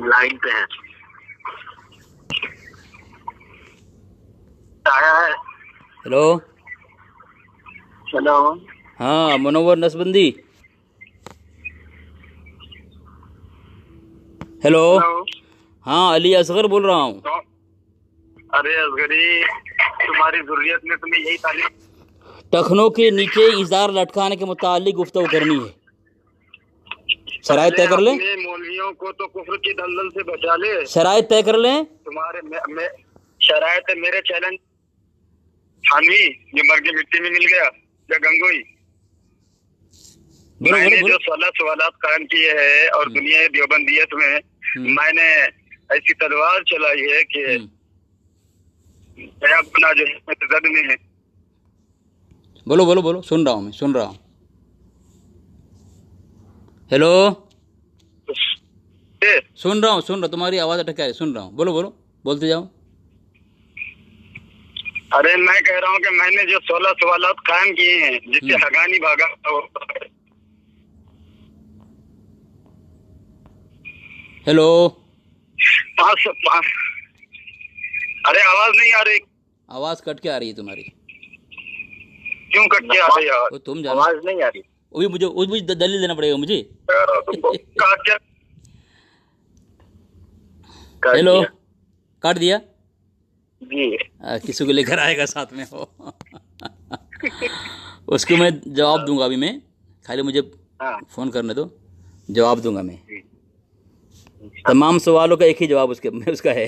Line पे है। आया है। हेलो। हेलो। हाँ मुनव्वर नसबंदी। हेलो। हाँ अली असगर बोल रहा हूँ। अरे असगरी, तुम्हारी ज़ुर्रियत में तुम्हें यही तालीम। टखनों के नीचे इज़ार लटकाने के मुतालिक गुफ्तगू करनी है। शराइत तय कर लें। अपने मौलवियों को तो कुफ्र की दलदल से बचा ले। शराइत तय कर लें। तुम्हारे शराइत मेरे चैलेंज थानवी, ये मर के मिट्टी में मिल गया या गंगोई। मैंने जो 16 सवालात कायम किए हैं और दुनिया देवबंदियत में मैंने ऐसी तलवार चलाई है कि अपना जो जद में है। बोलो बोलो बोलो, सुन रहा हूँ मैं, सुन रहा हूँ। हेलो। सुन रहा हूँ, तुम्हारी आवाज़ अटक है, सुन रहा हूँ, बोलो बोलो, बोलते जाओ। अरे मैं कह रहा हूँ कि मैंने जो 16 सवालात कायम किए हैं जिससे हगानी भागा। हेलो। अरे आवाज नहीं आ रही। आवाज कट के आ रही है तुम्हारी। क्यों कट के आ रही है? तुम जानो। आवाज नहीं आ रही। वो भी दलील देना पड़ेगा मुझे। हेलो। काट दिया जी। किसी को लेकर आएगा साथ में हो। उसको मैं जवाब दूंगा अभी। मैं खाली मुझे फोन करने दो, जवाब दूंगा मैं। तमाम सवालों का एक ही जवाब उसका है।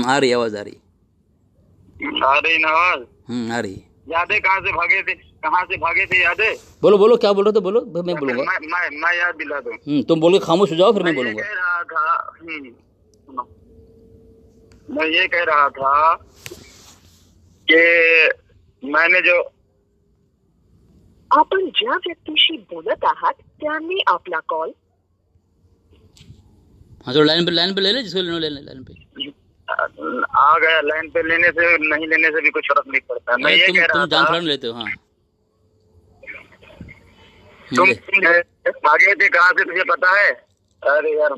आ रही आवाज, आ रही ना आवाज। आ रही। यादें कहाँ से भागे थे यादें? बोलो बोलो, क्या बोल रहे थे, बोलो, मैं बोलूंगा। मैं याद दिला दूं। तुम बोल के खामोश हो जाओ, फिर मैं बोलूंगा। मैं ये कह रहा था कि मैंने जो आपण ज्या व्यक्तीशी बोलत आहात त्यांनी आपला कॉल। हाँ तो लाइन पे ले ले, जिसको लेना ले लाइन पे आ गया। लाइन पे लेने से नहीं लेने से भी कुछ फर्क नहीं पड़ता। मैं ये कह रहा था, तुम जानकार लेते हो। हाँ तुम भागे थे कहाँ से, तुझे पता है? अरे यार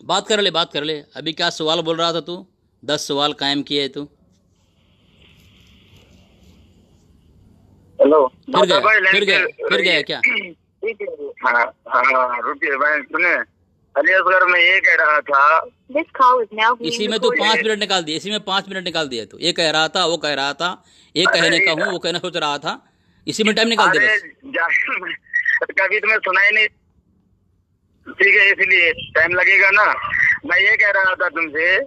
बात कर ले। अभी क्या सवाल बोल रहा था तू? 10 सवाल कायम किए है तू। हेलो। फिर गया क्या? हाँ रुकिए, मैं सुने। अली असगर, मैं ये कह रहा था इसी में तो 5 मिनट निकाल दिए। इसी में 5 मिनट निकाल दिए। तो ये कह रहा था, वो कह रहा था, एक कहने का हूँ, वो कहना सोच रहा था। इसी में टाइम निकाल दिया बस। कभी तुम्हें सुना ही नहीं, ठीक है, इसलिए टाइम लगेगा ना। मैं ये कह रहा था तुमसे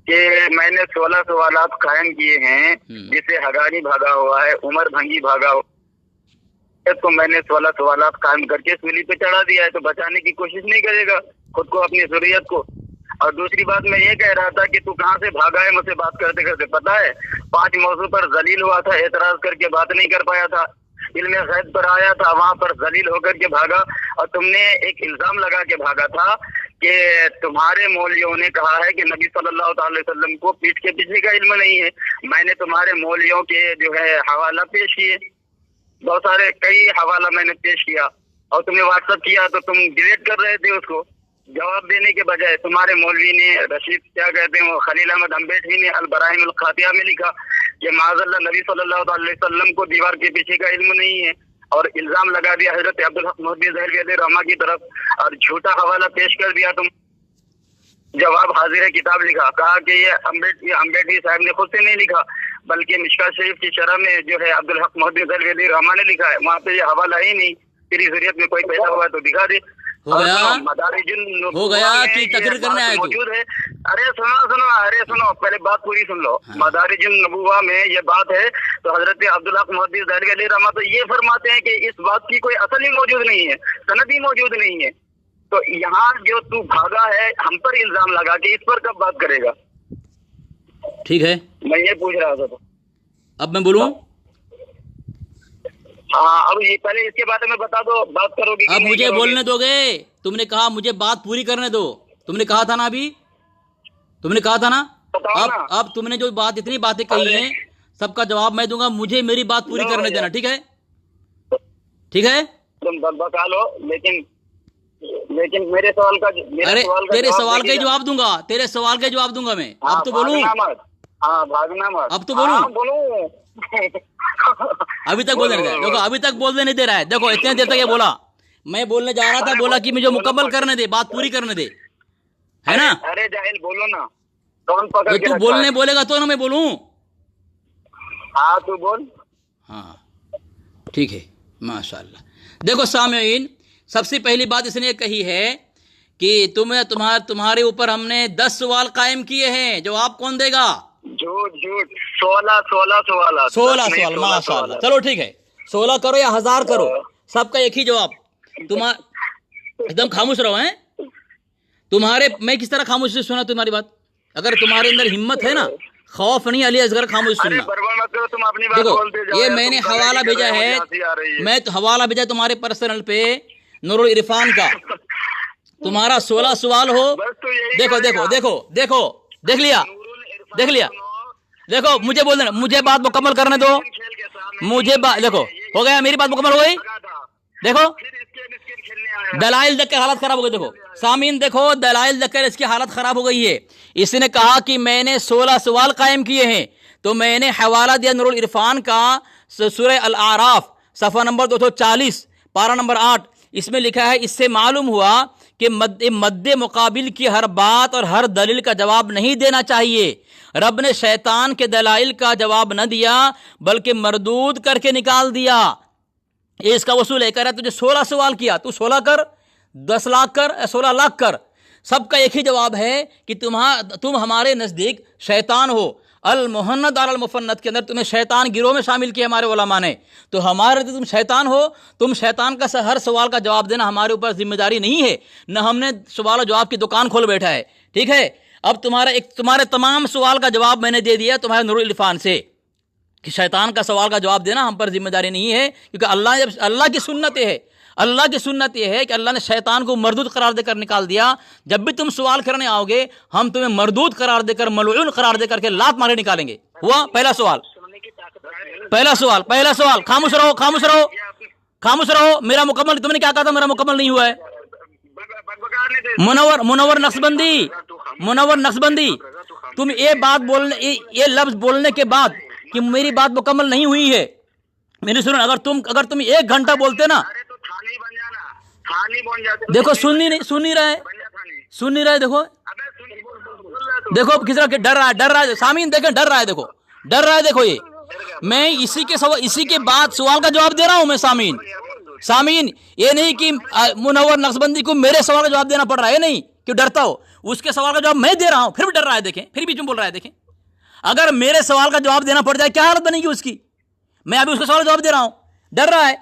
कि मैंने 16 सवालात कायम किए हैं जिससे हगानी भागा हुआ है, उमर भंगी भागा हुआ है। तो मैंने 16 सवालात कायम करके सूली पे चढ़ा दिया है, तो बचाने की कोशिश नहीं करेगा खुद को, अपनी ज़ुर्रियत को। और दूसरी बात मैं ये कह रहा था कि तू कहाँ से भागा है मुझसे बात करते करते, पता है? 5 मौजू पर जलील हुआ था, एतराज करके बात नहीं कर पाया था। इल्मे गैब पर आया था, वहां पर जलील होकर के भागा। और तुमने एक इल्जाम लगा के भागा था कि तुम्हारे मौलवियों ने कहा है कि नबी सल्लल्लाहु अलैहि वसल्लम को पीठ के पीछे का इल्म नहीं है। मैंने तुम्हारे मौलवियों के जो है हवाला पेश किए, बहुत सारे कई हवाला मैंने पेश किया, और तुमने व्हाट्सएप किया तो तुम डिलीट कर रहे थे उसको। जवाब देने के बजाय तुम्हारे मौलवी ने, रशीद क्या कहते हैं वो, खलील अहमद अम्बेडकरी ने अल बराहिम अल खातिया में लिखा कि माज़अल्लाह नबी सल्लल्लाहु अलैहि वसल्लम को दीवार के पीछे का इल्म नहीं है, और इल्जाम लगा दिया हजरत अब्दुल हक मुहद्दिस ज़हलवी रहमा की तरफ, और झूठा हवाला पेश कर दिया तुम। जवाब हाजिर किताब लिखा, कहा कि ये अम्बेडकरी साहब ने खुद से नहीं लिखा, बल्कि मिशकात शरीफ की शरह में जो है अब्दुल हक मुहद्दिस ज़हलवी रहमा ने लिखा है। वहाँ पे ये हवाला ही नहीं। तेरी ज़ुर्रियत में कोई पैदा हुआ है तो दिखा दे। हो गया कि तकरीर करने आए मौजूद है। अरे सुनो, पहले बात पूरी सुन लो। मदारिजुन नबुवा में ये बात है, तो हजरत अब्दुल हक मुहद्दिस ज़हलवी रहमा तो ये फरमाते हैं कि इस बात की कोई असल ही मौजूद नहीं है, सनद ही मौजूद नहीं है। तो यहाँ जो तू भागा है, हम पर इल्जाम लगा के, इस पर कब बात करेगा? ठीक है, मैं ये पूछ रहा था। तो अब मैं बोलूं? हाँ, अब ये पहले इसके बारे में बता दो, बात करोगे? अब मुझे बोलने दोगे? तुमने कहा मुझे बात पूरी करने दो, तुमने कहा था ना, अभी तुमने कहा था ना। अब तुमने जो बात, इतनी बातें कही हैं, सबका जवाब मैं दूंगा। मुझे मेरी बात पूरी करने देना, ठीक है? ठीक है, तुम बता लो, लेकिन لیکن میرے سوال کا ارے تیرے سوال کا ہی جواب دوں گا، تیرے سوال کا جواب دوں گا میں. اب تو بولوں، بھاگنا مت. اب تو بولوں. بولوں. ابھی تک بولنے دے. دیکھو ابھی تک بولنے نہیں دے رہا ہے. دیکھو اتنے دیر تک یہ بولا، میں بولنے جا رہا تھا، بولا کہ مجھے مکمل کرنے دے، بات پوری کرنے دے، ہے نا. ارے جاہل بولو نا، کون پکڑ کے تو بولنے بولے گا تو نا میں بولوں. ہاں تو بول. ہاں ٹھیک ہے، ماشاء اللہ. دیکھو سامعین، سب سے پہلی بات اس نے کہی ہے کہ تمہارے اوپر ہم نے 10 سوال قائم کیے ہیں، جواب کون دے گا؟ جھوٹ جھوٹ. 16 سوالات. 16 سوال، ماشاء اللہ. چلو ٹھیک ہے، 16 کرو یا 1000 کرو، سب کا ایک ہی جواب. ایک دم خاموش رہو ہیں. میں کس طرح خاموش سے سنا تمہاری بات؟ اگر تمہارے اندر ہمت ہے نا، خوف نہیں علی اصغر، خاموش سننا. دیکھو یہ میں نے حوالہ بھیجا ہے، میں حوالہ بھیجا تمہارے پرسنل پہ نور العرفان کا. تمہارا 16 سوال ہو. دیکھو دیکھو دیکھو دیکھو، دیکھ لیا. دیکھو مجھے بول دینا، مجھے بات مکمل کرنے دو. مجھے دیکھو ہو گیا، میری بات مکمل ہو گئی. دیکھو دلائل دیکھ کر حالت خراب ہو گئی. دیکھو سامعین، دیکھو دلائل دیکھ کر اس کی حالت خراب ہو گئی ہے. اس نے کہا کہ میں نے 16 سوال قائم کیے ہیں، تو میں نے حوالہ دیا نور العرفان کا، سورہ الاعراف صفحہ نمبر 240 پارہ نمبر 8. اس میں لکھا ہے، اس سے معلوم ہوا کہ مد مقابل کی ہر بات اور ہر دلیل کا جواب نہیں دینا چاہیے. رب نے شیطان کے دلائل کا جواب نہ دیا بلکہ مردود کر کے نکال دیا. یہ اس کا وصول ہے. کہہ رہا ہے تجھے 16 سوال کیا، تو 16 کر، 10 لاکھ کر، 16 لاکھ کر، سب کا ایک ہی جواب ہے کہ تم ہمارے نزدیک شیطان ہو. المہند اور المفند کے اندر تمہیں شیطان گروہ میں شامل کیا ہمارے علماء نے. تو ہمارے تم شیطان ہو. تم شیطان کا ہر سوال کا جواب دینا ہمارے اوپر ذمہ داری نہیں ہے، نہ ہم نے سوال و جواب کی دکان کھول بیٹھا ہے. ٹھیک ہے، اب تمہارے تمام سوال کا جواب میں نے دے دیا تمہارے نور العرفان سے، کہ شیطان کا سوال کا جواب دینا ہم پر ذمہ داری نہیں ہے، کیونکہ اللہ کی سنت ہے. اللہ کی سنت یہ ہے کہ اللہ نے شیطان کو مردود قرار دے کر نکال دیا. جب بھی تم سوال کرنے آؤ گے، ہم تمہیں مردود قرار دے کر، ملعون قرار دے کر کے لات مارے نکالیں گے. ہوا پہلا سوال. خاموش رہو. میرا مکمل، تم نے کیا کہا تھا؟ میرا مکمل نہیں ہوا ہے. منور نقشبندی، تم یہ لفظ بولنے کے بعد کہ میری بات مکمل نہیں ہوئی ہے، میری سنو. اگر تم 1 گھنٹہ بولتے نا، دیکھو سن نہیں رہے. دیکھو کس طرح ڈر رہا ہے. سامعین دیکھیں، ڈر رہا ہے. دیکھو یہ میں اسی کے بعد سوال کا جواب دے رہا ہوں. میں سامعین یہ نہیں کہ منور نقشبندی کو میرے سوال کا جواب دینا پڑ رہا ہے، نہیں کہ ڈرتا ہو. اس کے سوال کا جواب میں دے رہا ہوں، پھر بھی ڈر رہا ہے. دیکھیں پھر بھی بول رہا ہے. دیکھیں اگر میرے سوال کا جواب دینا پڑ جائے کیا حالت بنے گی اس کی. میں ابھی اس کا سوال کا جواب دے رہا ہوں، ڈر رہا ہے.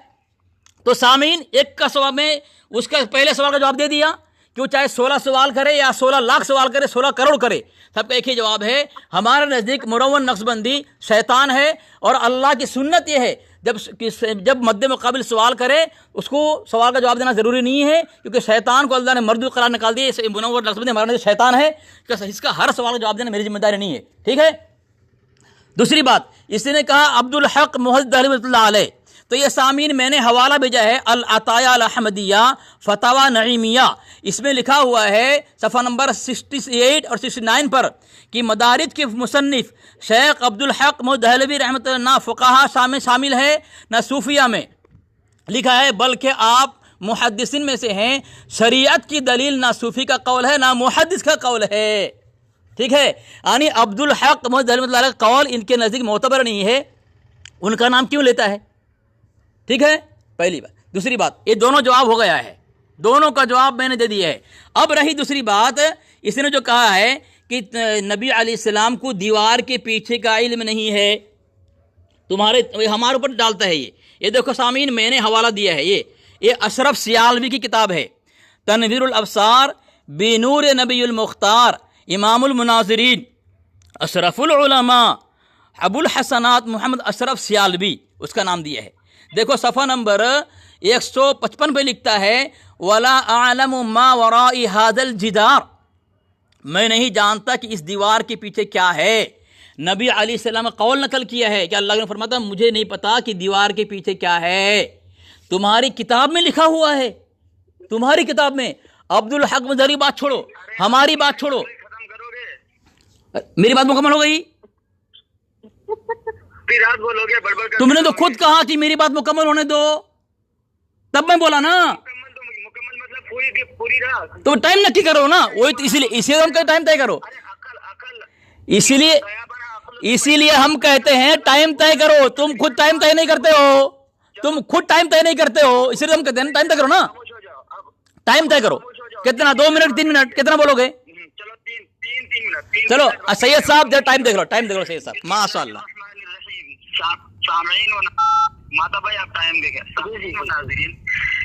تو سامعین ایک کا سوال، میں اس کا پہلے سوال کا جواب دے دیا کہ وہ چاہے 16 سوال کرے یا 16 لاکھ سوال کرے، 16 کروڑ کرے، سب کا ایک ہی جواب ہے. ہمارے نزدیک منور نقشبندی شیطان ہے. اور اللہ کی سنت یہ ہے جب مد مقابل سوال کرے اس کو سوال کا جواب دینا ضروری نہیں ہے، کیونکہ شیطان کو اللہ نے مردود قرار نکال دیا. منور نقشبندی ہمارے نزدیک شیطان ہے، اس کا ہر سوال کا جواب دینا میری ذمہ داری نہیں ہے. ٹھیک ہے. دوسری بات، اس نے کہا عبدالحق محدث دہلوی رحمۃ اللہ علیہ. تو یہ سامعین میں نے حوالہ بھیجا ہے العطایا الاحمدیہ فتاوی نعیمیہ. اس میں لکھا ہوا ہے صفحہ نمبر 68 اور 69 پر کہ مدارج کے مصنف شیخ عبدالحق محدث دہلوی رحمۃ اللہ نہ فقہا میں شامل ہے نہ صوفیہ میں. لکھا ہے بلکہ آپ محدثین میں سے ہیں. شریعت کی دلیل نہ صوفی کا قول ہے نہ محدث کا قول ہے. ٹھیک ہے، یعنی عبدالحق محدث دہلوی رحمۃ اللہ علیہ کا قول ان کے نزدیک معتبر نہیں ہے. ان کا نام کیوں لیتا ہے؟ ٹھیک ہے، پہلی بات. دوسری بات، یہ دونوں جواب ہو گیا ہے، دونوں کا جواب میں نے دے دیا ہے. اب رہی دوسری بات، اس نے جو کہا ہے کہ نبی علیہ السلام کو دیوار کے پیچھے کا علم نہیں ہے، ہمارے اوپر ڈالتا ہے. یہ دیکھو سامعین میں نے حوالہ دیا ہے، یہ اشرف سیالوی کی کتاب ہے، تنویر الابصار بنور نبی المختار امام المناظرین اشرف العلماء ابو الحسنات محمد اشرف سیالوی اس کا نام دیا ہے. دیکھو صفحہ نمبر 155 پہ لکھتا ہے وَلَا أَعْلَمُ مَا وَرَاءِ هَذَا الْجِدَارِ، میں نہیں جانتا کہ اس دیوار کے پیچھے کیا ہے. نبی علیہ السلام نے قول نقل کیا ہے کہ اللہ نے فرماتا مجھے نہیں پتا کہ دیوار کے پیچھے کیا ہے. تمہاری کتاب میں لکھا ہوا ہے، تمہاری کتاب میں. عبدالحق مظہری بات چھوڑو, ہماری بات چھوڑو, ختم کرو گے میری بات مکمل ہو گئی. پھر رات بولو گے بڑبڑ کر. تم نے تو خود کہا کہ میری بات مکمل ہونے دو, تب میں بولا نا. مکمل مطلب پوری رات. تو ٹائم نکی کرو نا, وہی تو اسی لیے ہم ٹائم طے کرو. اسی لیے ہم کہتے ہیں ٹائم طے کرو. تم خود ٹائم طے نہیں کرتے ہو, اسی لیے ہم کہتے ہیں ٹائم طے کرو نا. ٹائم طے کرو, کتنا, 2 منٹ 3 منٹ, کتنا بولو گے؟ چلو 3 منٹ. چلو سید صاحب ذرا ٹائم دیکھ لو سید صاحب, ماشاء اللہ. سامعین و ماتا بھائی آپ ٹائم دیکھیں. سامعین و ناظرین,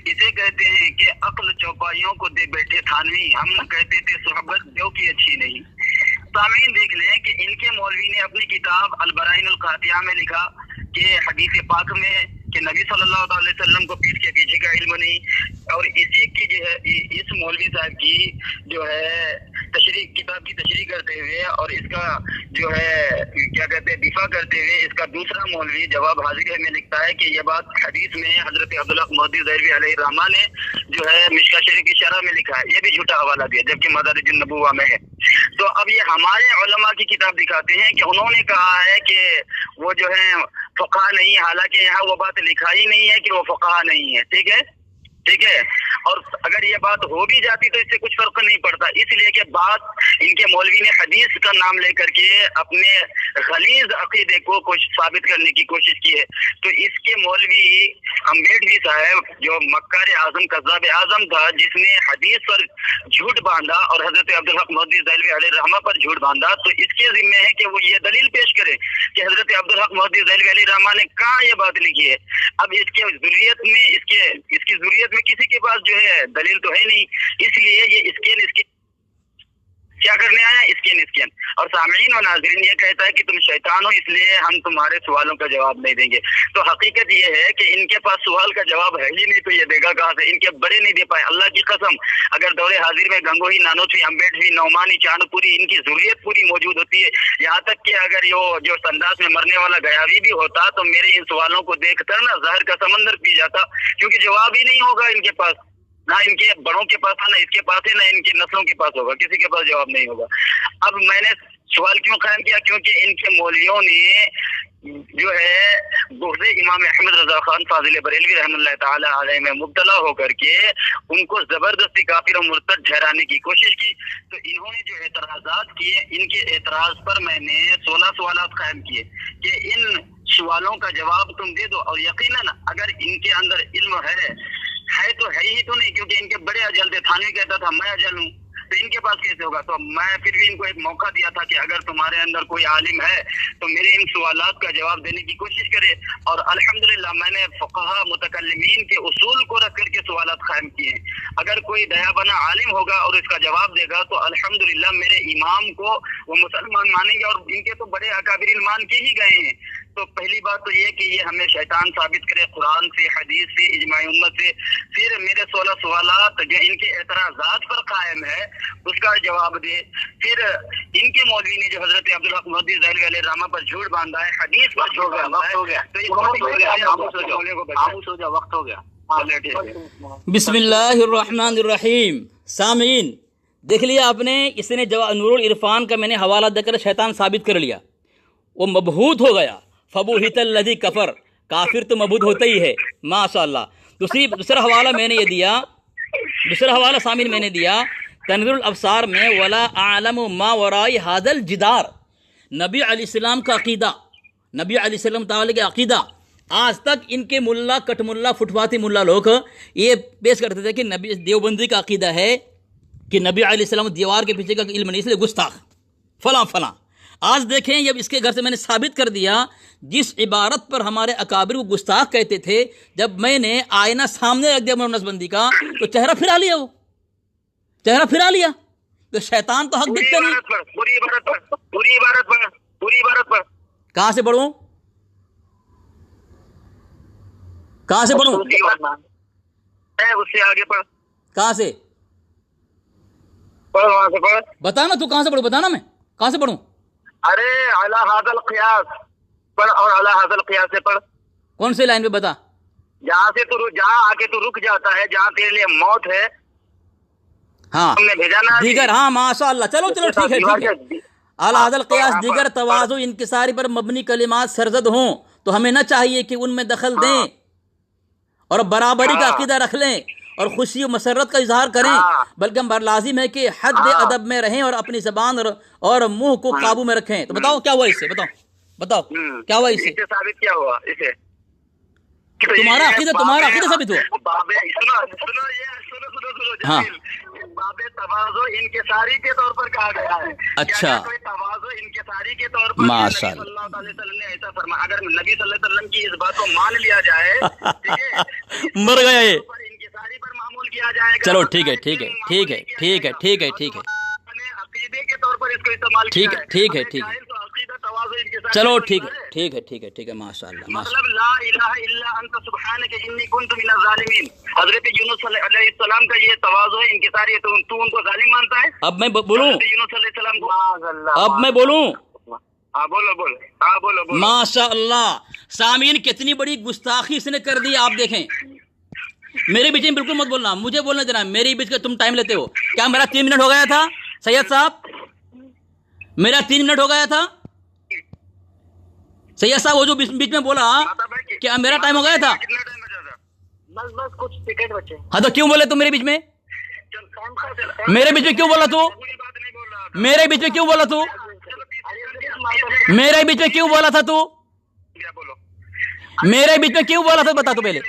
اسے کہتے ہیں کہ عقل چوپائیوں کو دے بیٹھے تھانوی, ہم کہتے تھے صحبت جو کی اچھی نہیں. سامعین دیکھ لیں کہ ان کے مولوی نے اپنی کتاب البرائن القاطعہ میں لکھا کہ حدیث پاک میں کہ نبی صلی اللہ علیہ وسلم کو پیٹھ کے پیچھے کا علم نہیں, اور اسی کی جو ہے اس مولوی صاحب کی جو ہے کتاب کی تشریح کرتے ہوئے اور اس کا جو ہے کیا کہتے ہیں دفاع کرتے ہوئے اس کا دوسرا مولوی جواب حاضر میں لکھتا ہے کہ یہ بات حدیث میں حضرت عبدالحق مہدی دہلوی علیہ الرحمہ نے جو ہے مشکاۃ شریف کی شرح میں لکھا ہے. یہ بھی جھوٹا حوالہ دیا جبکہ مدارج النبوہ میں ہے. تو اب یہ ہمارے علماء کی کتاب دکھاتے ہیں کہ انہوں نے کہا ہے کہ وہ جو ہے فقہ نہیں, حالانکہ یہاں وہ بات لکھا ہی نہیں ہے کہ وہ فقہ نہیں ہے. ٹھیک ہے. اور اگر یہ بات ہو بھی جاتی تو اس سے کچھ فرق نہیں پڑتا, اس لیے کہ بات ان کے مولوی نے حدیث کا نام لے کر کے اپنے غلیظ عقیدے کو کچھ ثابت کرنے کی کوشش کی ہے. تو اس کے مولوی امبیڈوی صاحب جو مکار اعظم قذاب اعظم تھا, جس نے حدیث پر جھوٹ باندھا اور حضرت عبدالحق مہدی دہلوی علیہ الرحمہ پر جھوٹ باندھا, تو اس کے ذمہ ہے کہ وہ یہ دلیل پیش کرے کہ حضرت عبدالحق مہدی دہلوی علیہ الرحمہ نے کہاں یہ بات لکھی ہے. اب اس کے ذریت میں اس کی ذریت میں کسی کے پاس جو ہے دلیل تو ہے نہیں, اس لیے یہ اسکین کیا کرنے آیا, اسکین. اور سامعین و ناظرین یہ کہتا ہے کہ تم شیطان ہو, اس لیے ہم تمہارے سوالوں کا جواب نہیں دیں گے. تو حقیقت یہ ہے کہ ان کے پاس سوال کا جواب ہے ہی نہیں, تو یہ دے گا کہاں سے؟ ان کے بڑے نہیں دے پائے. اللہ کی قسم, اگر دور حاضر میں گنگوہی, نانوتوی, امبیڈوی, نعمانی, چاند پوری, ان کی ضروریت پوری موجود ہوتی ہے. یہاں تک کہ اگر یہ جو سنداس میں مرنے والا گیاوی بھی ہوتا تو میرے ان سوالوں کو دیکھ کر نا زہر کا سمندر پی جاتا, کیونکہ جواب ہی نہیں ہوگا ان کے پاس. نہ ان کے بڑوں کے پاس ہے, نہ اس کے پاس ہے, نہ ان کی نسلوں کے پاس ہوگا, کسی کے پاس جواب نہیں ہوگا. اب میں نے سوال کیوں قائم کیا, کیونکہ ان کے مولویوں نے جو ہے بغض امام احمد رضا خان فاضل بریلوی رحمۃ اللہ تعالی علیہ میں مبتلا ہو کر کے ان کو زبردستی کافر و مرتد ٹھہرانے کی کوشش کی. تو انہوں نے جو اعتراضات کیے, ان کے اعتراض پر میں نے 16 سوالات قائم کیے کہ ان سوالوں کا جواب تم دے دو. اور یقیناً اگر ان کے اندر علم ہے تو ہے ہی تو نہیں, کیونکہ ان کے بڑے اجل تھے. تھانوی کہتا تھا میں اجل ہوں, تو ان کے پاس کیسے ہوگا؟ تو میں پھر بھی ان کو ایک موقع دیا تھا کہ اگر تمہارے اندر کوئی عالم ہے تو میرے ان سوالات کا جواب دینے کی کوشش کرے. اور الحمدللہ میں نے فقہا متکلمین کے اصول کو رکھ کر کے سوالات قائم کیے ہیں. اگر کوئی دیا بنا عالم ہوگا اور اس کا جواب دے گا تو الحمدللہ میرے امام کو وہ مسلمان مانیں گے, اور ان کے تو بڑے اکابرین مان کے ہی گئے ہیں. تو پہلی بات تو یہ کہ یہ ہمیں شیطان ثابت کرے قرآن سے, حدیث سے, اجماع امت سے. پھر میرے 16 سوالات جو ان کے اعتراضات پر قائم ہے اس کا جواب دے. پھر ان کے مولوی نے جو حضرت عبدالحق مہدی دہلوی علیہ الرحمہ پر جھوٹ باندھا ہے, حدیث پر جھوٹ باندھا ہے. بسم اللہ الرحمن الرحیم. سامعین دیکھ لیا آپ نے, اس نے نور العرفان کا میں نے حوالہ دے کر شیطان ثابت کر لیا, وہ مبہوت ہو گیا. فبوہت الذی کفر, کافر تو مبہوت ہوتا ہی ہے, ماشاء اللہ. دوسرا حوالہ میں نے یہ دیا, دوسرا حوالہ سامعین میں نے دیا تنویر الابصار میں, ولا اعلم ما ورائی ھذا الجدار. نبی علیہ السلام کا عقیدہ, نبی علیہ السلام تعالی کا عقیدہ آج تک ان کے ملا, کٹ ملا, فٹواتی ملا لوگ یہ پیش کرتے تھے کہ نبی دیوبندی کا عقیدہ ہے کہ نبی علیہ السلام دیوار کے پیچھے کا علم نہیں, اس لیے گستاخ فلاں فلاں. آج دیکھیں جب اس کے گھر سے میں نے ثابت کر دیا جس عبارت پر ہمارے اکابر کو گستاخ کہتے تھے, جب میں نے آئینہ سامنے رکھ دیا مولانا نسبندی کا تو چہرہ پھرا لیا, وہ چہرہ پھرا لیا. تو شیطان تو حق دیکھتے نہیں. پوری عبارت پر کہاں سے پڑھوں, کہاں سے پڑھوں, اس سے آگے پڑھ, کہاں سے پڑھ, وہاں سے پڑھ. بتانا تو کہاں سے پڑھوں, بتانا میں کہاں سے پڑھوں. ارے علی ھذا القیاس پڑھ, اور علی ھذا القیاس سے پڑھ. کون سے لائن پہ بتا, जहाँ आके तू रुक जाता है, जहाँ तेरे लिए मौत है, हाँ हमने भेजा ना दीगर, हाँ माशाअल्लाह, चलो चलो ठीक है ठीक है। अल हादल क़ियास दीगर तवाज़ु इंकिसारी पर मबनी कलिमात सरजद हों तो हमें न चाहिए कि उनमें दखल दें और बराबरी का अकीदा रख लें और खुशी और मसरत का इजहार करें, बल्कि हम लाजिम है कि हद अदब में रहें और अपनी ज़बान और मुंह को काबू में रखें। तो बताओ क्या हुआ इससे, बताओ क्या हुआ इससे? साबित क्या हुआ इसे? तुम्हारा अकीदा साबित हुआ। हाँ, बाबे तवाज़ो इनकिसारी के तौर पर कहा गया है। अच्छा, कोई तवाज़ो इनकिसारी के तौर पर माशाअल्लाह सल्लल्लाहु अलैहि वसल्लम ने ऐसा फरमाया। अगर नबी सल्लल्लाहु अलैहि वसल्लम की इस बात को मान लिया जाए, ठीक है, मर गया ये। इनकिसारी पर मामूल किया जाएगा। चलो ठीक है ठीक है ठीक है ठीक है ठीक है ठीक है, अकीदे के तौर पर इसको इस्तेमाल ठीक है ठीक है ठीक है, चलो ठीक है ठीक है ठीक है ठीक है, माशाअल्लाह माशाअल्लाह। मतलब ला इलाहा इल्ला अंत सुब्हानक इन्नी कुन्तु मिनज़ ज़ालिमीन, हज़रत यूनुस अलैहिस्सलाम का ये तवाज़ु है, इनकिसारी है, तो तू उनको जालिम मानता है? अब मैं बोलूं? यूनुस अलैहिस्सलाम को अब मैं बोलूं? हाँ बोलो। माशाअल्लाह, सामीन कितनी बड़ी गुस्ताखी इसने कर दी, आप देखें। मेरे बीच में बिल्कुल मत बोलना, मुझे बोलने देना। मेरे बीच का तुम टाइम लेते हो क्या? मेरा 3 मिनट हो गया था सैयद साहब, मेरा 3 मिनट हो गया था सैयद साहब। वो जो बीच में बोला क्या मेरा टाइम हो गया था? बस कुछ सेकंड बचे। हाँ तो क्यों बोले तुम मेरे बीच में? मेरे बीच में क्यों बोला तू? मेरे बीच में क्यों बोला तू? मेरे बीच में क्यों बोला था तू? मेरे बीच में क्यों बोला था बता तो पहले।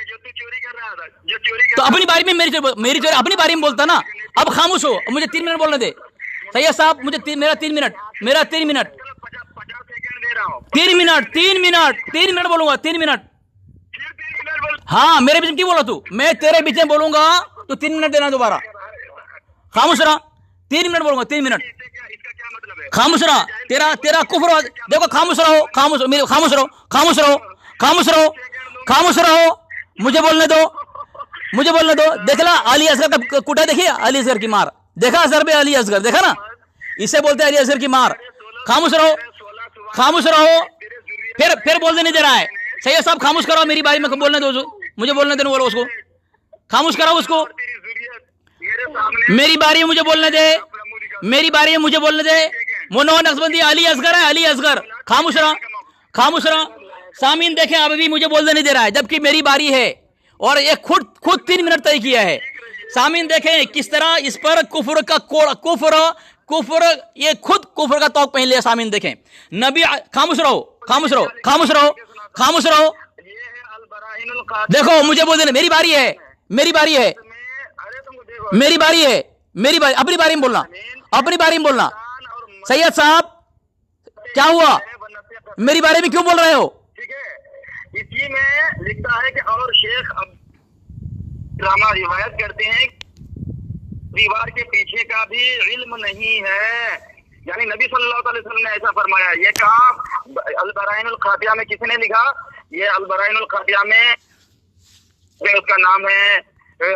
तो अपनी बारी में मेरी चोरी अपनी बारी में बोलता ना। अब खामोश हो, मुझे 3 मिनट बोलने दे सैयद साहब। मुझे मेरा 3 मिनट 3 मिनट बोलूंगा, 3 मिनट। हाँ, मेरे बीच में क्यों बोला तू? मैं तेरे बीच में बोलूंगा तो 3 मिनट देना दोबारा। खामोश रहा, 3 मिनट बोलूंगा, 3 मिनट खामोश रहा। तेरा कुफ्र देखो, खामोश रहो, मुझे बोलने दो। देखला अली असगर का कुटा, देखिए अली असगर की मार, देखा असर पे अली असगर, देखा ना, इसे बोलते हैं अली असगर की मार। खामोश रहो, फिर बोलने नहीं दे रहा है। सैयद साहब खामोश कराओ, मेरी बारी में बोलने दो, मुझे बोलने देना, बोलो उसको खामोश कराओ उसको। मेरी बारी में मुझे बोलने दे। मोनो नक्शबंदी अली असगर है, अली असगर। खामोश रहा। सामीन देखें, अब भी मुझे बोलने नहीं दे रहा है, जबकि मेरी बारी है और ये खुद 3 मिनट तय किया है। सामीन देखें किस तरह इस पर कुफ्र ये खुद कुफ्र का तौक पहन लिया। सामीन देखें नबी। खामोश रहो। देखो मुझे बोल देना, मेरी बारी है। अपनी बारी में बोलना। सैयद साहब क्या हुआ? मेरी बारे में क्यों बोल रहे हो? ठीक है, इसी में लिखता है कि और शेख ड्रामा रिवायत करते हैं, दीवार के पीछे का भी इल्म नहीं है। यानी नबी सल्लल्लाहु अलैहि वसल्लम ने ऐसा फरमाया। ये कहा अल-बराइनुल खातिया में किसने लिखा? ये अल-बराइनुल खातिया में उसका नाम है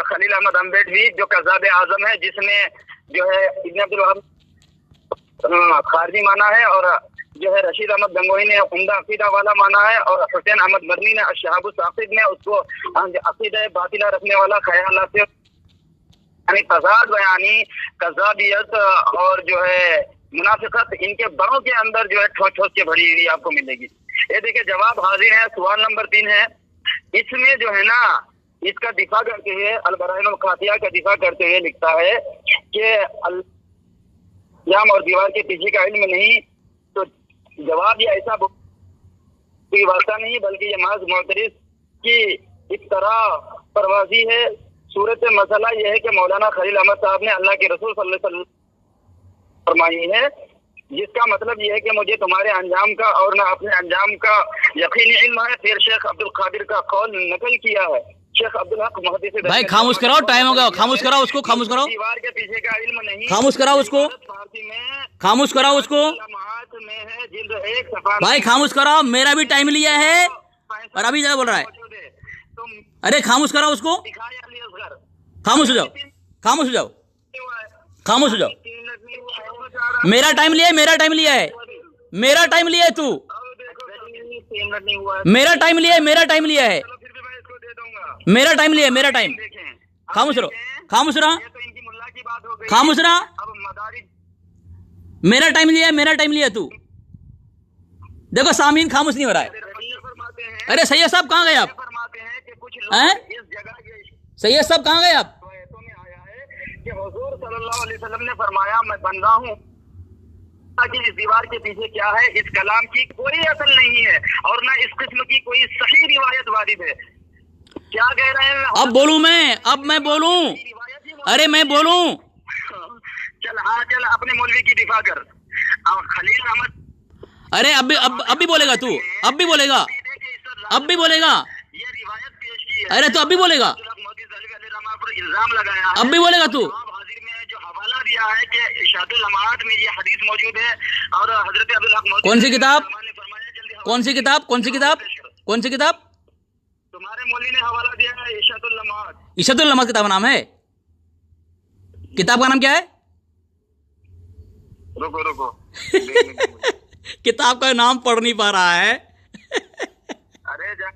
खलील अहमद अम्बेडवी, जो कज़ाब आजम है, जिसने जो है इब्न अब्दुल वहाब खारजी माना है, और जो है रशीद अहमद गंगोही ने उम्दा अकीदा वाला माना है, और हुसैन अहमद मदनी ने शहाबुस साकिब ने उसको अकीदा बातिला रखने वाला ख्यालात से, यानी तज़ाद बयानी, कज़ाबियत और जो है मुनाफिकत, इनके बड़ों के अंदर जो है ठोस के भरी हुई आपको मिलेगी। ये देखिए जवाब हाजिर है। सवाल नंबर 3 है, इसमें जो है ना, इसका दिफा करते हुए अल-बराइनुल खातिया का दिफा करते हुए लिखता है कि और दीवार के पीछे का इल्म नहीं। तो जवाब ये ऐसा कोई वास्ता नहीं, बल्कि ये महज मोतरिस की इस तरह परवाजी है। सूरत मसला यह है कि मौलाना खलील अहमद साहब ने अल्लाह के रसूल सल्लल्लाहु अलैहि वसल्लम फरमाई है, जिसका मतलब यह है कि मुझे तुम्हारे अंजाम का और न अपने अंजाम का यकीनी इल्म है। फिर शेख अब्दुल कादिर का कौल नकल किया है। शेख अब्दुल हक मुहद्दिस। भाई खामोश कराओ, टाइम हो गया। खामोश कराओ उसको, दीवार के पीछे का इल्म नहीं। खामोश कराओ उसको। भाई खामोश कराओ, मेरा भी टाइम लिया है और अभी ज्यादा बोल रहा है। अरे खामोश कराओ उसको। खामोश हो जाओ। मेरा टाइम लिया है तू। मेरा टाइम लिया है। मेरा टाइम लिया, मेरा टाइम। खामोश रहो, खामोश रहा, ये तो इनकी मुल्ला की बात हो गई। खामोश रहा। अब मदारी मेरा टाइम लिया, मेरा टाइम लिया तू। देखो सामीन खामोश नहीं हो रहा है। फरमाते हैं, अरे सैयद साहब कहाँ गए आप? फरमाते हैं कि कुछ हैं? लोग इस जगह के सैयद साहब कहाँ गए आप? रिवायतों में आया है कि हुजूर सल्लल्लाहु अलैहि वसल्लम ने फरमाया, मैं बंदा हूँ कि इस दीवार के पीछे क्या है, इस कलाम की कोई असल नहीं है और ना इस किस्म की कोई सही रिवायत वारिद है। क्या कह रहे हैं? अब बोलूं मैं? अब मैं बोलूं? रिवायत ही अरे मैं बोलूं? चल हाँ चल, अपने मौलवी की दिफा कर। और खलील अहमद, अरे अब भी बोलेगा तू? अब भी बोलेगा? अब भी बोलेगा? ये रिवायत पेश की है। अरे तो अब भी बोलेगा? मोदी रमा पर इल्जाम लगाया है। अब भी बोलेगा तू? हाजिर में जो हवाला दिया है कि इरशादुल लम्हात में ये हदीस मौजूद है और हजरत अब्दुल हक मौदी कौन सी किताब? ने फरमाया, जल्दी कौन सी किताब? कौन सी किताब? कौन सी किताब? तुम्हारे मौलवी ने हवाला दिया है इरशादुल लम्हात। इशतुल लम्हात किताब का नाम है? किताब का नाम क्या है? रुको रुको किताब का नाम पढ़ नहीं पा रहा है। अरे जा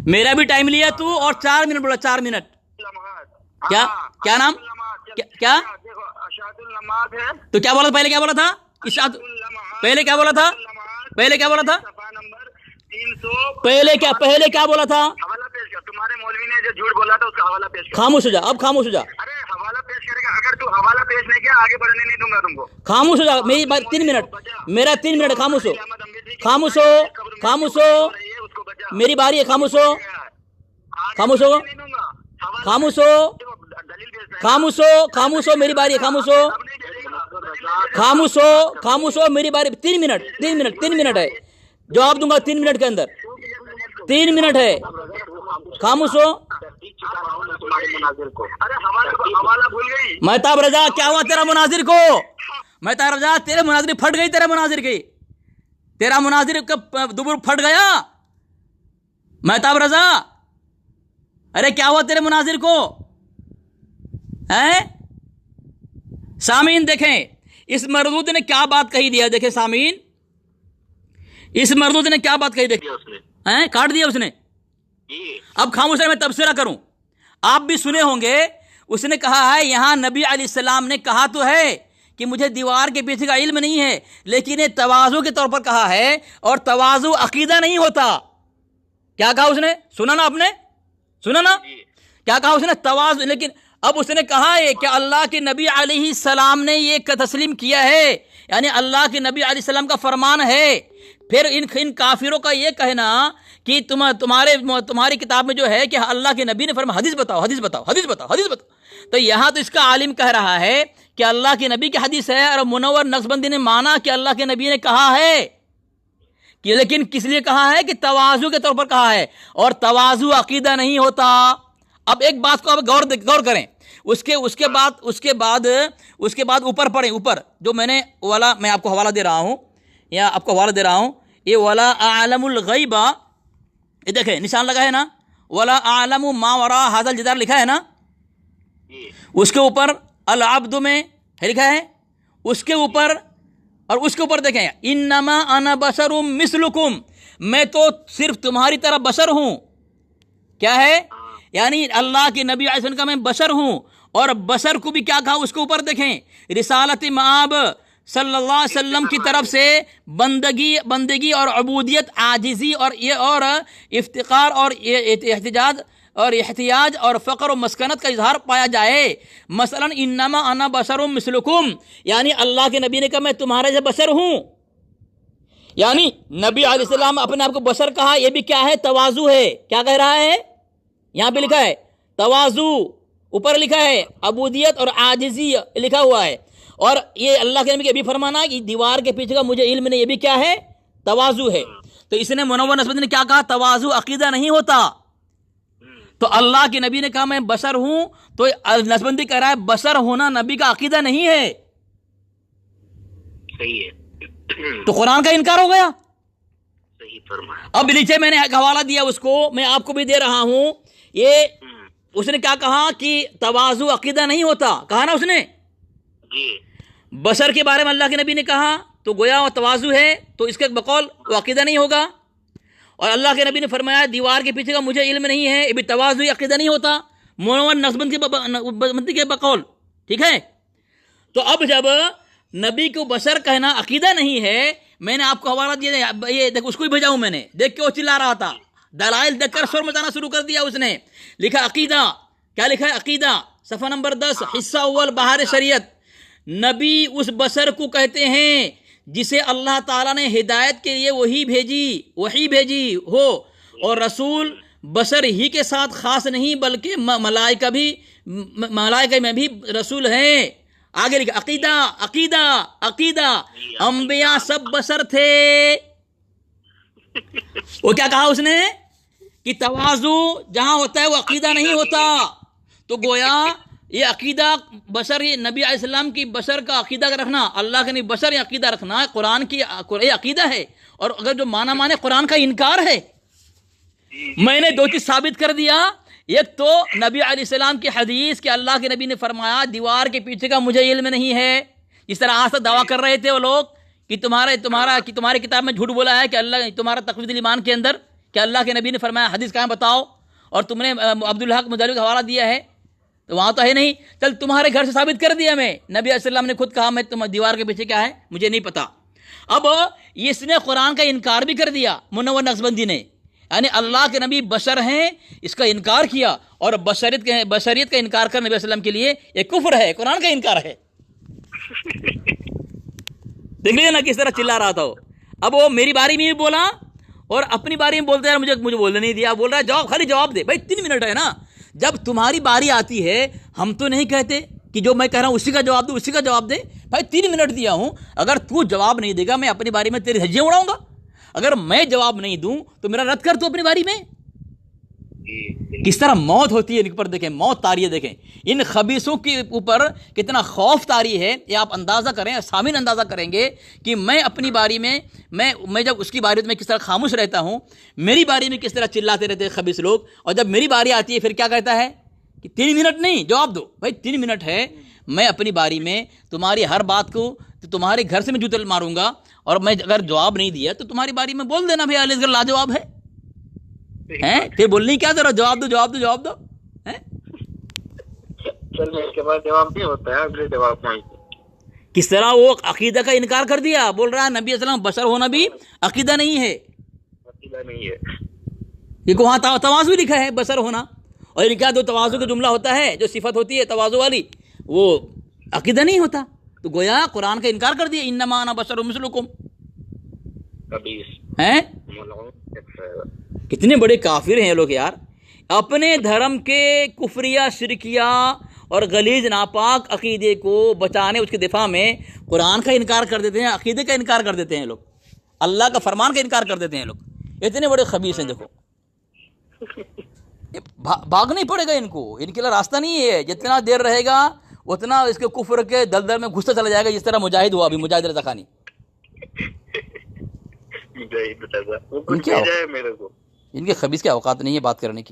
मेरा भी टाइम लिया तू और 4 मिनट बोला, 4 मिनट। लम्हात। क्या? क्या नाम? क्या? देखो इरशादुल लम्हात है। तो क्या बोला था पहले? क्या बोला था? इशाद पहले क्या बोला था? पहले क्या बोला था? सफा नंबर 300। पहले क्या बोला था? हवाला पेश कर। तुम्हारे मौलवी ने जो झूठ बोला था उसका हवाला पेश कर। खामोश हो जा, अब खामोश हो जा, अरे हवाला पेश करेगा, अगर तू हवाला पेश नहीं किया आगे बढ़ने नहीं दूंगा तुमको। खामोश हो जा। मेरी बात 3 मिनट, मेरा 3 मिनट। खामोश हो, खामोश हो, खामोश हो, उसको बचा। मेरी बारी है। खामोश हो, खामोश हो, नहीं दूंगा। हवाला खामोश हो, दलील पेश है। खामोश हो, खामोश हो, मेरी बारी है। खामोश हो, अब नहीं भेजेगा। खामोश हो, खामोश हो, मेरी बारी। 3 मिनट, 3 मिनट, 3 मिनट है। जवाब दूंगा 3 मिनट के अंदर। 3 मिनट है। खामोश हो। अरे हवाला भूल गई। महताब रजा, क्या हुआ तेरा मुनाजिर को? महताब रजा, तेरे मुनाजिर फट गई। तेरे मुनाजिर की, तेरा मुनाजिर का दुबुर फट गया। महताब रजा, अरे क्या हुआ तेरे मुनाजिर को? हैं? सामीन देखें, इस मरदूद ने क्या बात कही दिया। देखें सामीन, इस मरदूद ने क्या बात कही। देखें, हैं? काट दिया उसने। अब खामोश है, मैं तबसरा करूं। आप भी सुने होंगे, उसने कहा है यहां नबी अलैहिस्सलाम ने कहा तो है कि मुझे दीवार के पीछे का इल्म नहीं है, लेकिन ये तवाज़ु के तौर पर कहा है और तवाज़ु अकीदा नहीं होता। क्या कहा उसने? सुना ना आपने? सुना ना क्या कहा उसने? तवाज़ु। लेकिन अब उसने कहा है कि अल्लाह के नबी अलैहिस्सलाम ने ये तस्लीम किया है, यानी अल्लाह के नबी अलैहिस्सलाम का फरमान है। फिर इन काफिरों का ये कहना कि तुम्हारी किताब में जो है कि अल्लाह के नबी ने फरमाया, हदीस बताओ, हदीस बताओ, हदीस बताओ, हदीस बताओ। तो यहाँ तो इसका आलिम कह रहा है कि अल्लाह के नबी की हदीस है और मुनव्वर नक्शबंदी ने माना कि अल्लाह के नबी ने कहा है कि, लेकिन किस लिए कहा है कि तवाज़ु के तौर पर कहा है और तवाज़ु अकीदा नहीं होता। अब एक बात को अब गौर करें। उसके बाद ऊपर पढ़ें। ऊपर जो मैं आपको हवाला दे रहा हूँ, या आपको हवाला दे रहा हूँ, ये वला आलमुल गैबा, ये देखें निशान लगा है ना, वला आलमु मा वरा हाज़ल जिदार लिखा है ना, उसके ऊपर अल अब्दु में है लिखा है, उसके ऊपर देखें इन्नमा अना बशरुम मिस्लुकुम, मैं तो सिर्फ तुम्हारी तरह बशर हूँ। क्या है? यानी अल्लाह के नबी अलैहि सल्लम का मैं बशर हूँ। और बशर को भी क्या कहा? उसके ऊपर देखें रिसालत माब सल्लल्लाहु अलैहि वसल्लम की तरफ से बंदगी और अबूदियत, आजिज़ी और इफ्तिकार और एहतियाज और फ़क्र और मस्कनत का इजहार पाया जाए। मसलन इन्नमा अना बशरुम मिस्लुकुम, यानी अल्लाह के नबी ने कहा मैं तुम्हारे जैसा बशर हूँ। यानी नबी अलैहिस्सलाम अपने आप को बशर कहा, यह भी क्या है? तवाज़ु है। क्या कह रहा है? यहाँ पे लिखा है तवाज़ु, ऊपर लिखा है अबूदियत और आजिज़ी लिखा हुआ है। और ये अल्लाह के नबी के भी फरमाना कि दीवार के पीछे का मुझे इल्म नहीं, ये भी क्या है? तवाज़ु है। तो इसने मुनव्वर नस्बंदी ने क्या कहा? तवाज़ु अकीदा नहीं होता। तो अल्लाह के नबी ने कहा मैं बशर हूं, तो नस्बंदी कह रहा है बशर होना नबी का अकीदा नहीं है। सही है। तो कुरान का इनकार हो गया। सही फरमाया। अब नीचे मैंने एक हवाला दिया उसको, मैं आपको भी दे रहा हूं। ये उसने क्या कहा कि तवाज़ु अकीदा नहीं होता, कहा ना उसने जी। बशर के बारे में अल्लाह के नबी ने कहा, तो गोया वो तवाज़ु है, तो इसके बकौल वो अकीदा नहीं होगा। اور اللہ کے نبی نے فرمایا دیوار کے پیچھے کا مجھے علم نہیں ہے، یہ بھی تواضع عقیدہ نہیں ہوتا، منور نقشبندی کے بقول، ٹھیک ہے؟ تو اب جب نبی کو بشر کہنا عقیدہ نہیں ہے، میں نے آپ کو حوالہ دیا، یہ دیکھ اس کو ہی بھیجا ہوں میں نے، دیکھ کے وہ چلا رہا تھا، دلائل دیکھ کر شور مچانا شروع کر دیا اس نے، لکھا عقیدہ، کیا لکھا ہے؟ عقیدہ، صفحہ نمبر 10، حصہ اول بہار شریعت، نبی اس بشر کو کہتے ہیں جسے اللہ تعالیٰ نے ہدایت کے لیے وحی بھیجی ہو، اور رسول بشر ہی کے ساتھ خاص نہیں بلکہ ملائکہ میں بھی رسول ہیں۔ آگے لکھا عقیدہ، انبیاء سب بشر تھے۔ وہ کیا کہا اس نے کہ تواضع جہاں ہوتا ہے وہ عقیدہ نہیں ہوتا، تو گویا یہ عقیدہ بشر، یہ نبی علیہ السلام کی بشر کا عقیدہ رکھنا، اللہ کے نبی بشر عقیدہ رکھنا قرآن کی یہ عقیدہ ہے، اور اگر جو مانے قرآن کا انکار ہے۔ میں نے دو چیز ثابت کر دیا، ایک تو نبی علیہ السلام کی حدیث کہ اللہ کے نبی نے فرمایا دیوار کے پیچھے کا مجھے علم نہیں ہے، جس طرح آج تک دعویٰ کر رہے تھے وہ لوگ کہ تمہاری کتاب میں جھوٹ بولا ہے کہ اللہ، تمہارا تقویض الایمان کے اندر کہ اللہ کے نبی نے فرمایا، حدیث کہاں بتاؤ، اور تم نے عبدالحق مجاہد کا حوالہ دیا ہے، تو وہاں تو ہے نہیں، چل تمہارے گھر سے ثابت کر دیا میں، نبی علیہ السلام نے خود کہا میں دیوار کے پیچھے کیا ہے مجھے نہیں پتا۔ اب اس نے قرآن کا انکار بھی کر دیا، منور نقشبندی نے، یعنی اللہ کے نبی بشر ہیں اس کا انکار کیا، اور بشریت کا انکار کرنا نبی علیہ السلام کے لیے ایک کفر ہے، قرآن کا انکار ہے۔ دیکھ لیجیے نا کس طرح چلا رہا تھا وہ۔ اب وہ میری باری میں بھی بولا اور اپنی باری میں بولتا ہے، مجھے بولنے نہیں دیا، بول رہا ہے خالی جواب دے، بھائی 3 منٹ ہے نا، جب تمہاری باری آتی ہے ہم تو نہیں کہتے کہ جو میں کہہ رہا ہوں اسی کا جواب دے، بھائی 3 منٹ دیا ہوں، اگر تو جواب نہیں دے گا میں اپنی باری میں تیری دھجیاں اڑاؤں گا، اگر میں جواب نہیں دوں تو میرا رد کر تو اپنی باری میں۔ کس طرح موت ہوتی ہے ان پر، دیکھیں موت طاری ہے، دیکھیں ان خبیثوں کے اوپر کتنا خوف طاری ہے، یہ آپ اندازہ کریں، سامعین اندازہ کریں گے کہ میں اپنی باری میں میں جب اس کی باری میں کس طرح خاموش رہتا ہوں، میری باری میں کس طرح چلاتے رہتے ہیں خبیث لوگ، اور جب میری باری آتی ہے پھر کیا کہتا ہے کہ 3 منٹ نہیں جواب دو، بھائی 3 منٹ ہے، میں اپنی باری میں تمہاری ہر بات کو تو تمہارے گھر سے میں جوتے ماروں گا، اور میں اگر جواب نہیں دیا تو تمہاری باری میں بول دینا بھائی علی اصغر لاجواب ہے، پھر بولنے کیا ضرورت، جواب دو کس طرح وہ عقیدہ کا انکار کر دیا، بول رہا ہے نبی اسلام بشر ہونا بھی عقیدہ نہیں ہے، یہ وہاں تواضع لکھا ہے بشر ہونا، اور یہ کیا دو تواضع کا جملہ ہوتا ہے جو صفت ہوتی ہے تواضع والی، وہ عقیدہ نہیں ہوتا، تو گویا قرآن کا انکار کر دیا، انما انا بشر مثلکم۔ کتنے بڑے کافر ہیں یہ لوگ یار، اپنے دھرم کے کفریہ شرکیہ اور غلیظ ناپاک عقیدے کو بچانے، اس کے دفاع میں قرآن کا انکار کر دیتے ہیں، عقیدے کا انکار کر دیتے ہیں لوگ، اللہ کا فرمان کا انکار کر دیتے ہیں لوگ، اتنے بڑے خبیث ہیں۔ دیکھو بھاگ نہیں پڑے گا ان کو، ان کے لیے راستہ نہیں ہے، جتنا دیر رہے گا اتنا اس کے کفر کے دلدل میں گھستا چلا جائے گا، جس طرح مجاہد ہوا ابھی، مجاہد رضا خانی۔ ان کے خبیث کے اوقات نہیں ہے بات کرنے کی۔